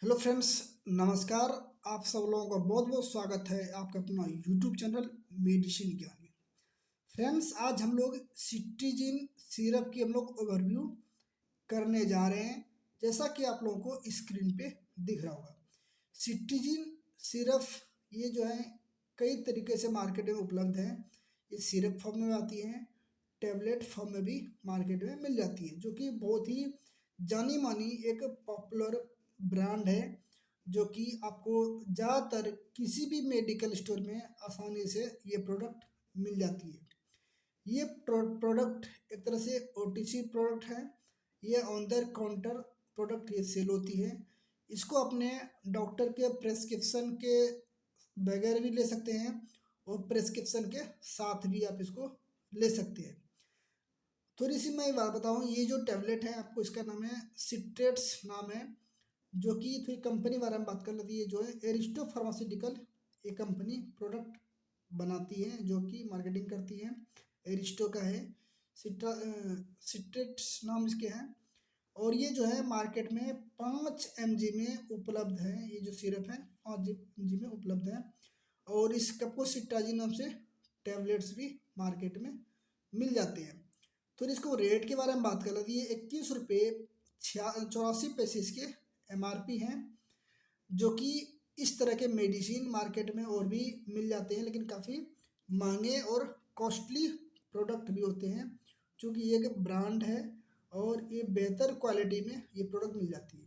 Hello friends, नमस्कार। आप सब लोगों का बहुत बहुत स्वागत है आपका अपना यूट्यूब चैनल मेडिसिन ज्ञान में। फ्रेंड्स, आज हम लोग सिट्रीजिन सिरप की हम लोग ओवरव्यू करने जा रहे हैं। जैसा कि आप लोगों को स्क्रीन पे दिख रहा होगा, सिट्रीजिन सिरप ये जो है कई तरीके से मार्केट में उपलब्ध है। ये सिरप फॉर्म में आती है, टेबलेट फॉर्म में भी मार्केट में मिल जाती है, जो कि बहुत ही जानी मानी एक पॉपुलर ब्रांड है, जो कि आपको ज़्यादातर किसी भी मेडिकल स्टोर में आसानी से ये प्रोडक्ट मिल जाती है। ये प्रोडक्ट एक तरह से ओटीसी प्रोडक्ट है। ये ऑन द काउंटर प्रोडक्ट ये सेल होती है। इसको अपने डॉक्टर के प्रेस्क्रिप्शन के बगैर भी ले सकते हैं और प्रेस्क्रिप्शन के साथ भी आप इसको ले सकते हैं। थोड़ी सी मैं बात बताऊँ, ये जो टैबलेट है आपको इसका नाम है सिट्रेट्स नाम है, जो कि थोड़ी कंपनी बारे में बात कर लेती है। जो है एरिस्टो फार्मास्यूटिकल, ये कंपनी प्रोडक्ट बनाती है जो कि मार्केटिंग करती है, एरिस्टो का है। सिट्रेट्स नाम इसके हैं और ये जो है मार्केट में 5 mg में उपलब्ध है। ये जो सिरप है 5 mg में उपलब्ध है और इस कप को सिट्राजिन नाम से टैबलेट्स भी मार्केट में मिल जाते हैं। तो इसको रेट के बारे में बात कर लेते हैं। 21 रुपये 84 पैसे इसके MRP हैं, जो कि इस तरह के मेडिसिन मार्केट में और भी मिल जाते हैं, लेकिन काफ़ी महंगे और कॉस्टली प्रोडक्ट भी होते हैं। क्योंकि ये एक ब्रांड है और ये बेहतर क्वालिटी में ये प्रोडक्ट मिल जाती है।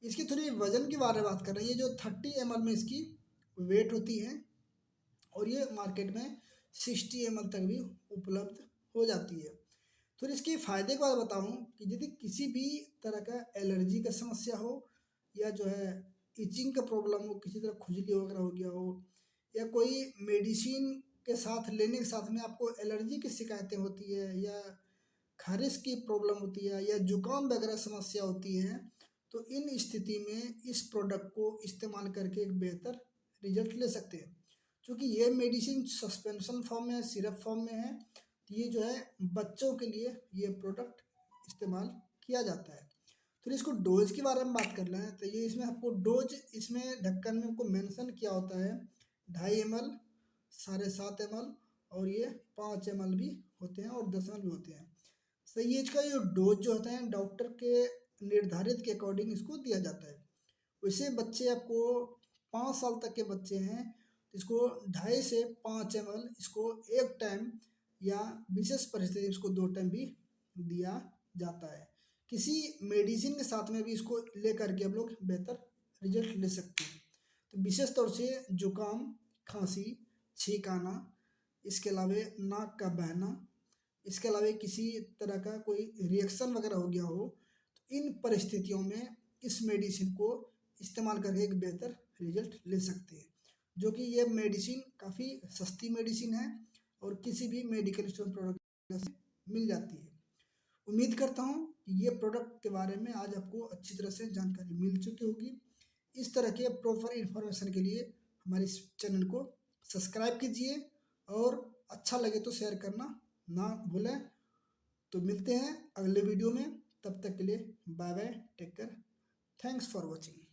इसकी थोड़ी वज़न के बारे में बात कर रहे हैं। ये जो 30 ml में इसकी वेट होती है और ये मार्केट में 60 ml तक भी उपलब्ध हो जाती है। तो इसके फ़ायदे के बारे में बताऊँ कि यदि किसी भी तरह का एलर्जी का समस्या हो या जो है इचिंग का प्रॉब्लम हो, किसी तरह खुजली वगैरह हो गया हो, या कोई मेडिसिन के साथ लेने के साथ में आपको एलर्जी की शिकायतें होती है, या खारिश की प्रॉब्लम होती है, या जुकाम वगैरह समस्या होती है, तो इन स्थिति में इस प्रोडक्ट को इस्तेमाल करके एक बेहतर रिजल्ट ले सकते हैं। क्योंकि ये मेडिसिन सस्पेंशन फॉर्म में, सिरप फॉर्म में है। तो ये जो है बच्चों के लिए ये प्रोडक्ट इस्तेमाल किया जाता है। फिर इसको डोज के बारे में बात कर रहे हैं, तो ये इसमें आपको डोज, इसमें ढक्कन में आपको मेंशन किया होता है 2.5 ml, 7.5 ml और ये 5 ml भी होते हैं और 10 ml भी होते हैं। सही एज का ये डोज जो होता है डॉक्टर के निर्धारित के अकॉर्डिंग इसको दिया जाता है। वैसे बच्चे आपको 5 साल तक के बच्चे हैं तो इसको 2.5 से 5 ml इसको एक टाइम या विशेष परिस्थिति में इसको 2 टाइम भी दिया जाता है। किसी मेडिसिन के साथ में भी इसको ले करके हम लोग बेहतर रिजल्ट ले सकते हैं। तो विशेष तौर से जुकाम, खांसी, छींक आना, इसके अलावा नाक का बहना, इसके अलावा किसी तरह का कोई रिएक्शन वगैरह हो गया हो, तो इन परिस्थितियों में इस मेडिसिन को इस्तेमाल करके एक बेहतर रिजल्ट ले सकते हैं। जो कि ये मेडिसिन काफ़ी सस्ती मेडिसिन है और किसी भी मेडिकल स्टोर प्रोडक्ट से मिल जाती है। उम्मीद करता हूँ कि ये प्रोडक्ट के बारे में आज आपको अच्छी तरह से जानकारी मिल चुकी होगी। इस तरह के प्रॉपर इन्फॉर्मेशन के लिए हमारे इस चैनल को सब्सक्राइब कीजिए और अच्छा लगे तो शेयर करना ना भूलें। तो मिलते हैं अगले वीडियो में, तब तक के लिए bye bye, take care, thanks for watching.